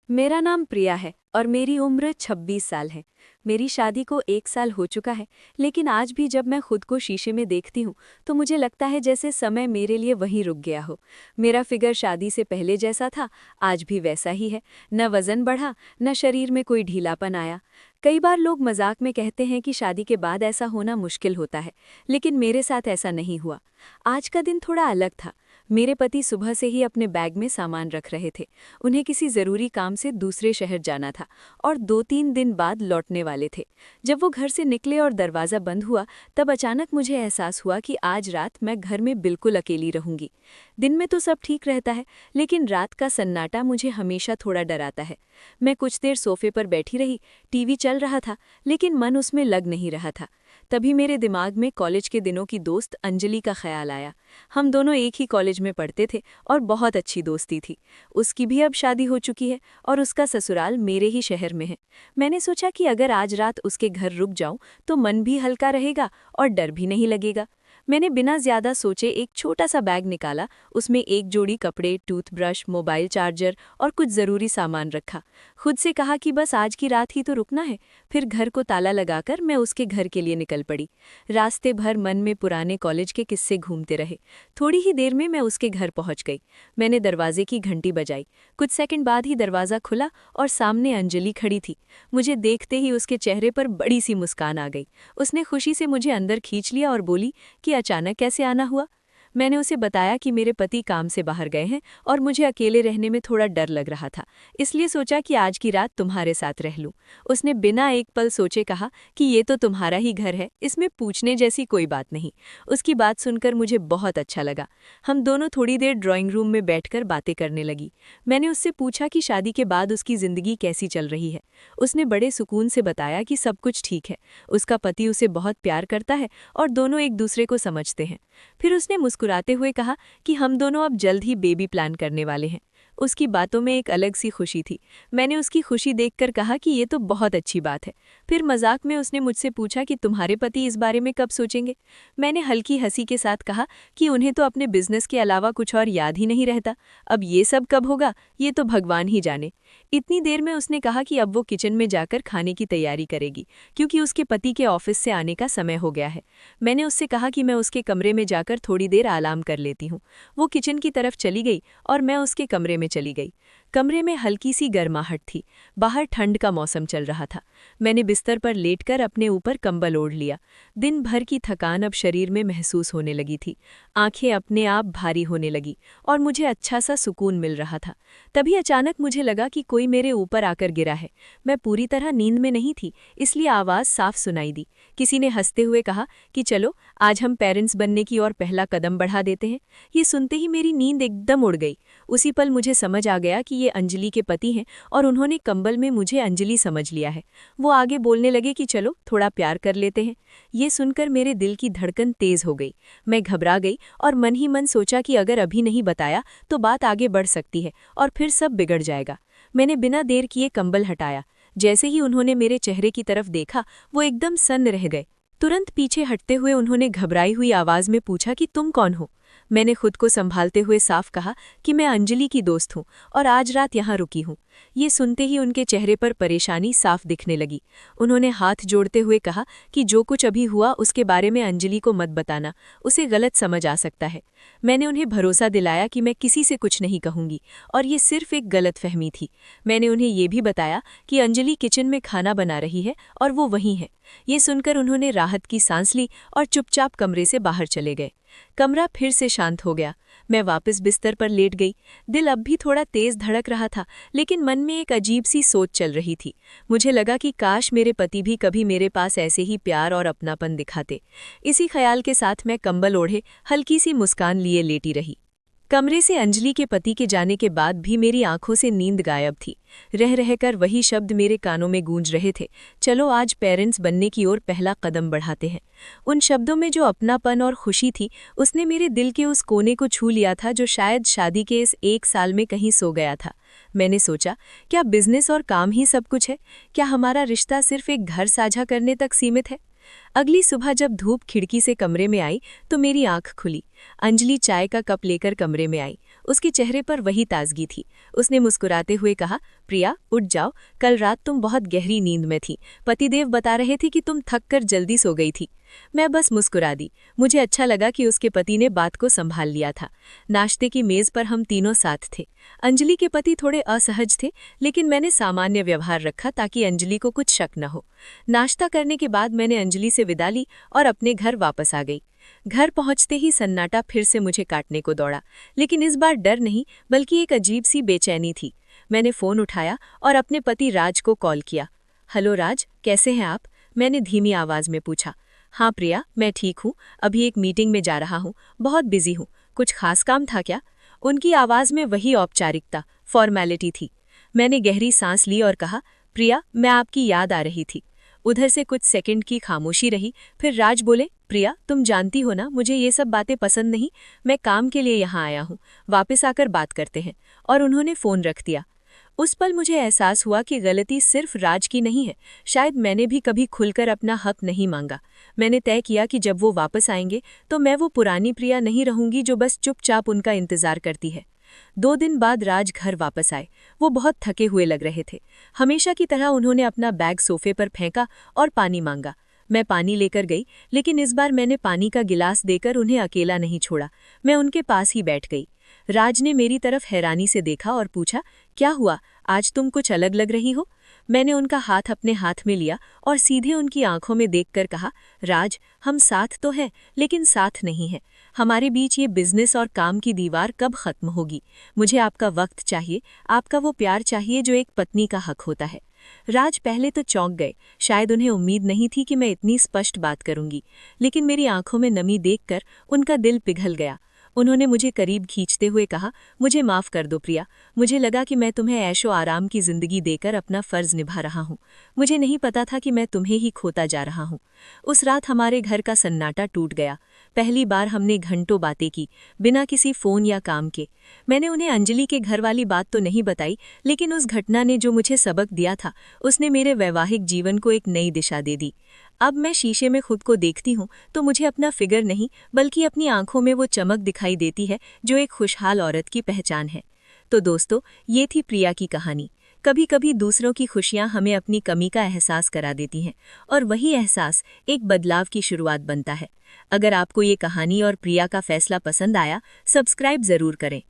मेरा नाम प्रिया है और मेरी उम्र 26 साल है। मेरी शादी को 1 साल हो चुका है, लेकिन आज भी जब मैं खुद को शीशे में देखती हूँ तो मुझे लगता है जैसे समय मेरे लिए वहीं रुक गया हो। मेरा फिगर शादी से पहले जैसा था, आज भी वैसा ही है। न वजन बढ़ा, न शरीर में कोई ढीलापन आया। कई बार लोग मजाक में कहते हैं कि शादी के बाद ऐसा होना मुश्किल होता है, लेकिन मेरे साथ ऐसा नहीं हुआ। आज का दिन थोड़ा अलग था। मेरे पति सुबह से ही अपने बैग में सामान रख रहे थे। उन्हें किसी ज़रूरी काम से दूसरे शहर जाना था और 2-3 दिन बाद लौटने वाले थे। जब वो घर से निकले और दरवाज़ा बंद हुआ, तब अचानक मुझे एहसास हुआ कि आज रात मैं घर में बिल्कुल अकेली रहूंगी। दिन में तो सब ठीक रहता है, लेकिन रात का सन्नाटा मुझे हमेशा थोड़ा डराता है। मैं कुछ देर सोफे पर बैठी रही, टीवी चल रहा था, लेकिन मन उसमें लग नहीं रहा था। तभी मेरे दिमाग में कॉलेज के दिनों की दोस्त अंजलि का ख्याल आया। हम दोनों एक ही कॉलेज में पढ़ते थे और बहुत अच्छी दोस्ती थी। उसकी भी अब शादी हो चुकी है और उसका ससुराल मेरे ही शहर में है। मैंने सोचा कि अगर आज रात उसके घर रुक जाऊं तो मन भी हल्का रहेगा और डर भी नहीं लगेगा। मैंने बिना ज्यादा सोचे एक छोटा सा बैग निकाला। उसमें एक जोड़ी कपड़े, टूथब्रश, मोबाइल चार्जर और कुछ ज़रूरी सामान रखा। खुद से कहा कि बस आज की रात ही तो रुकना है। फिर घर को ताला लगाकर मैं उसके घर के लिए निकल पड़ी। रास्ते भर मन में पुराने कॉलेज के किस्से घूमते रहे। थोड़ी ही देर में मैं उसके घर पहुंच गई। मैंने दरवाजे की घंटी बजाई। कुछ सेकंड बाद ही दरवाज़ा खुला और सामने अंजलि खड़ी थी। मुझे देखते ही उसके चेहरे पर बड़ी सी मुस्कान आ गई। उसने खुशी से मुझे अंदर खींच लिया और बोली कि अचानक कैसे आना हुआ। मैंने उसे बताया कि मेरे पति काम से बाहर गए हैं और मुझे अकेले रहने में थोड़ा डर लग रहा था, इसलिए सोचा कि आज की रात तुम्हारे साथ रह लूं। उसने बिना एक पल सोचे कहा कि ये तो तुम्हारा ही घर है, इसमें पूछने जैसी कोई बात नहीं। उसकी बात सुनकर मुझे बहुत अच्छा लगा। हम दोनों थोड़ी देर ड्राइंग रूम में बैठकर बातें करने लगी। मैंने उससे पूछा कि शादी के बाद उसकी ज़िंदगी कैसी चल रही है। उसने बड़े सुकून से बताया कि सब कुछ ठीक है, उसका पति उसे बहुत प्यार करता है और दोनों एक दूसरे को समझते हैं। फिर उसने मुस्कुराते हुए कहा कि हम दोनों अब जल्द ही बेबी प्लान करने वाले हैं। उसकी बातों में एक अलग सी खुशी थी। मैंने उसकी खुशी देखकर कहा कि ये तो बहुत अच्छी बात है। फिर मजाक में उसने मुझसे पूछा कि तुम्हारे पति इस बारे में कब सोचेंगे। मैंने हल्की हंसी के साथ कहा कि उन्हें तो अपने बिजनेस के अलावा कुछ और याद ही नहीं रहता। अब ये सब कब होगा, ये तो भगवान ही जाने। इतनी देर में उसने कहा कि अब वो किचन में जाकर खाने की तैयारी करेगी, क्योंकि उसके पति के ऑफिस से आने का समय हो गया है। मैंने उससे कहा कि मैं उसके कमरे में जाकर थोड़ी देर आराम कर लेती हूँ। वो किचन की तरफ चली गई और मैं उसके कमरे में चली गई। कमरे में हल्की सी गर्माहट थी। बाहर ठंड का मौसम चल रहा था। मैंने बिस्तर पर लेटकर अपने ऊपर कंबल ओढ़ लिया। दिन भर की थकान अब शरीर में महसूस होने लगी थी। आंखें अपने आप भारी होने लगी और मुझे अच्छा सा सुकून मिल रहा था। तभी अचानक मुझे लगा कि कोई मेरे ऊपर आकर गिरा है। मैं पूरी तरह नींद में नहीं थी, इसलिए आवाज़ साफ सुनाई दी। किसी ने हंसते हुए कहा कि चलो आज हम पेरेंट्स बनने की ओर पहला कदम बढ़ा देते हैं। ये सुनते ही मेरी नींद एकदम उड़ गई। उसी पल मुझे समझ आ गया कि ये अंजलि के पति हैं और उन्होंने कंबल में मुझे अंजलि समझ लिया है। वो आगे बोलने लगे कि चलो थोड़ा प्यार कर लेते हैं। ये सुनकर मेरे दिल की धड़कन तेज हो गई। मैं घबरा गई और मन ही मन सोचा कि अगर अभी नहीं बताया तो बात आगे बढ़ सकती है और फिर सब बिगड़ जाएगा। मैंने बिना देर किए कंबल हटाया। जैसे ही उन्होंने मेरे चेहरे की तरफ देखा, वो एकदम सन्न रह गए। तुरंत पीछे हटते हुए उन्होंने घबराई हुई आवाज में पूछा कि तुम कौन हो। मैंने खुद को संभालते हुए साफ कहा कि मैं अंजलि की दोस्त हूँ और आज रात यहाँ रुकी हूँ। ये सुनते ही उनके चेहरे पर परेशानी साफ दिखने लगी। उन्होंने हाथ जोड़ते हुए कहा कि जो कुछ अभी हुआ उसके बारे में अंजलि को मत बताना, उसे गलत समझ आ सकता है। मैंने उन्हें भरोसा दिलाया कि मैं किसी से कुछ नहीं कहूंगी और ये सिर्फ एक गलतफहमी थी। मैंने उन्हें ये भी बताया कि अंजलि किचन में खाना बना रही है और वो वहीं है। ये सुनकर उन्होंने राहत की सांस ली और चुपचाप कमरे से बाहर चले गए। कमरा फिर से शांत हो गया। मैं वापस बिस्तर पर लेट गई। दिल अब भी थोड़ा तेज धड़क रहा था, लेकिन मन में एक अजीब सी सोच चल रही थी। मुझे लगा कि काश मेरे पति भी कभी मेरे पास ऐसे ही प्यार और अपनापन दिखाते। इसी ख्याल के साथ मैं कंबल ओढ़े हल्की सी मुस्कान लिए लेटी रही। कमरे से अंजलि के पति के जाने के बाद भी मेरी आंखों से नींद गायब थी। रह रहकर वही शब्द मेरे कानों में गूंज रहे थे, चलो आज पेरेंट्स बनने की ओर पहला कदम बढ़ाते हैं। उन शब्दों में जो अपनापन और खुशी थी, उसने मेरे दिल के उस कोने को छू लिया था जो शायद शादी के इस 1 साल में कहीं सो गया था। मैंने सोचा, क्या बिजनेस और काम ही सब कुछ है? क्या हमारा रिश्ता सिर्फ एक घर साझा करने तक सीमित है? अगली सुबह जब धूप खिड़की से कमरे में आई तो मेरी आंख खुली। अंजलि चाय का कप लेकर कमरे में आई। उसके चेहरे पर वही ताजगी थी। उसने मुस्कुराते हुए कहा, प्रिया उठ जाओ, कल रात तुम बहुत गहरी नींद में थी। पतिदेव बता रहे थे कि तुम थक कर जल्दी सो गई थी। मैं बस मुस्कुरा दी। मुझे अच्छा लगा कि उसके पति ने बात को संभाल लिया था। नाश्ते की मेज पर हम तीनों साथ थे। अंजलि के पति थोड़े असहज थे, लेकिन मैंने सामान्य व्यवहार रखा ताकि अंजलि को कुछ शक न हो। नाश्ता करने के बाद मैंने अंजलि से विदा ली और अपने घर वापस आ गई। घर पहुंचते ही सन्नाटा फिर से मुझे काटने को दौड़ा, लेकिन इस बार डर नहीं बल्कि एक अजीब सी बेचैनी थी। मैंने फोन उठाया और अपने पति राज को कॉल किया। हेलो राज, कैसे हैं आप? मैंने धीमी आवाज में पूछा। हाँ प्रिया, मैं ठीक हूँ, अभी एक मीटिंग में जा रहा हूँ, बहुत बिजी हूँ। कुछ खास काम था क्या? उनकी आवाज में वही औपचारिकता, फॉर्मेलिटी थी। मैंने गहरी सांस ली और कहा, प्रिया मैं आपकी याद आ रही थी। उधर से कुछ सेकंड की खामोशी रही, फिर राज बोले, प्रिया तुम जानती हो ना मुझे ये सब बातें पसंद नहीं, मैं काम के लिए यहाँ आया हूँ, वापस आकर बात करते हैं। और उन्होंने फ़ोन रख दिया। उस पल मुझे एहसास हुआ कि गलती सिर्फ राज की नहीं है, शायद मैंने भी कभी खुलकर अपना हक नहीं मांगा। मैंने तय किया कि जब वो वापस आएंगे तो मैं वो पुरानी प्रिया नहीं रहूंगी जो बस चुपचाप उनका इंतजार करती है। 2 दिन बाद राज घर वापस आए। वो बहुत थके हुए लग रहे थे। हमेशा की तरह उन्होंने अपना बैग सोफे पर फेंका और पानी मांगा। मैं पानी लेकर गई, लेकिन इस बार मैंने पानी का गिलास देकर उन्हें अकेला नहीं छोड़ा। मैं उनके पास ही बैठ गई। राज ने मेरी तरफ हैरानी से देखा और पूछा, क्या हुआ, आज तुम कुछ अलग लग रही हो? मैंने उनका हाथ अपने हाथ में लिया और सीधे उनकी आंखों में देखकर कहा, राज हम साथ तो हैं लेकिन साथ नहीं हैं। हमारे बीच ये बिजनेस और काम की दीवार कब खत्म होगी? मुझे आपका वक्त चाहिए, आपका वो प्यार चाहिए जो एक पत्नी का हक होता है। राज पहले तो चौंक गए, शायद उन्हें उम्मीद नहीं थी कि मैं इतनी स्पष्ट बात करूंगी, लेकिन मेरी आंखों में नमी देखकर उनका दिल पिघल गया। उन्होंने मुझे करीब खींचते हुए कहा, मुझे माफ़ कर दो प्रिया, मुझे लगा कि मैं तुम्हें ऐशो आराम की ज़िंदगी देकर अपना फ़र्ज़ निभा रहा हूँ। मुझे नहीं पता था कि मैं तुम्हें ही खोता जा रहा हूँ। उस रात हमारे घर का सन्नाटा टूट गया। पहली बार हमने घंटों बातें की, बिना किसी फ़ोन या काम के। मैंने उन्हें अंजलि के घर वाली बात तो नहीं बताई, लेकिन उस घटना ने जो मुझे सबक दिया था, उसने मेरे वैवाहिक जीवन को एक नई दिशा दे दी। अब मैं शीशे में खुद को देखती हूँ तो मुझे अपना फिगर नहीं बल्कि अपनी आंखों में वो चमक दिखाई देती है जो एक खुशहाल औरत की पहचान है। तो दोस्तों, ये थी प्रिया की कहानी। कभी कभी दूसरों की खुशियाँ हमें अपनी कमी का एहसास करा देती हैं, और वही एहसास एक बदलाव की शुरुआत बनता है। अगर आपको ये कहानी और प्रिया का फैसला पसंद आया, सब्सक्राइब ज़रूर करें।